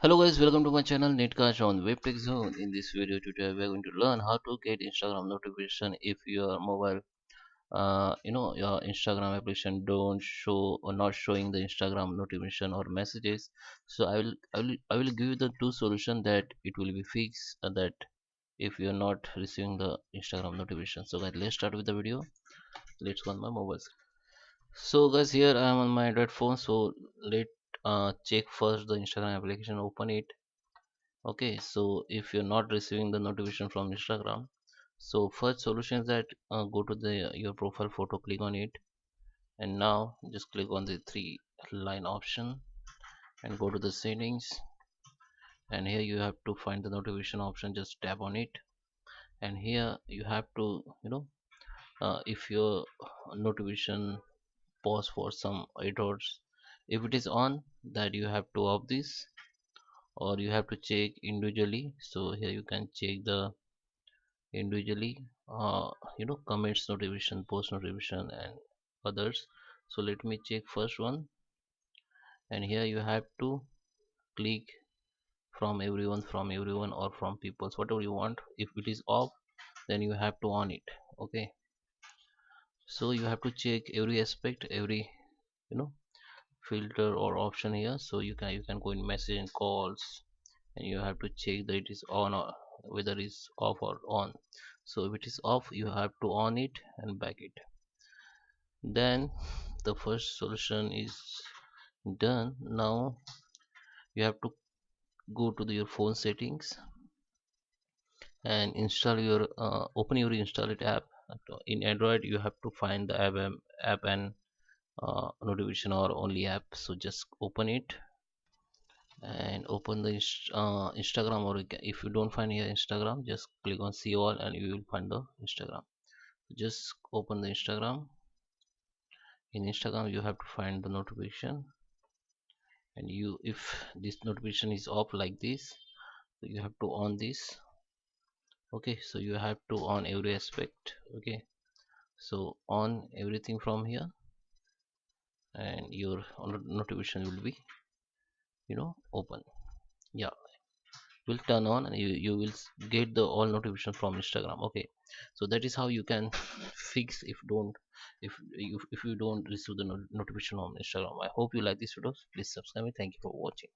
Hello guys, welcome to my channel Netcash on Web Tech Zone. In this video today we are going to learn how to get Instagram notification if your mobile your Instagram application don't show or not showing the Instagram notification or messages. So I will give you the two solution that it will be fixed that if you are not receiving the Instagram notification. So guys, let's start with the video. Let's go on my mobile screen. So guys, here I am on my Android phone. So let check first the Instagram application, open it. Okay, so if you're not receiving the notification from Instagram, so first solution is that go to the your profile photo, click on it, and now just click on the three line option and go to the settings, and here you have to find the notification option, just tap on it, and here you have to if your notification pause for some 8 hours, if it is on, that you have to off this, or you have to check individually. So here you can check the individually comments notification, post notification, and others. So let me check first one, and here you have to click from everyone or from people's, whatever you want. If it is off, then you have to on it. Okay, so you have to check every aspect, every you know filter or option here. So you can go in message and calls, and you have to check that it is on or whether it's off or on. So if it is off, you have to on it and back it. Then the first solution is done. Now you have to go to your phone settings and install your open your install it app. In Android you have to find the app and notification or only app. So just open it and open the Instagram, or if you don't find here Instagram, just click on see all and you will find the Instagram. Just open the Instagram. In Instagram you have to find the notification, and you, if this notification is off like this, so you have to on this. Okay, so you have to on every aspect. Okay, so on everything from here, and your notification will be open. Yeah, will turn on, and you will get the all notification from Instagram. Okay, so that is how you can fix if you don't receive the notification on Instagram. I hope you like this video. Please subscribe me. Thank you for watching.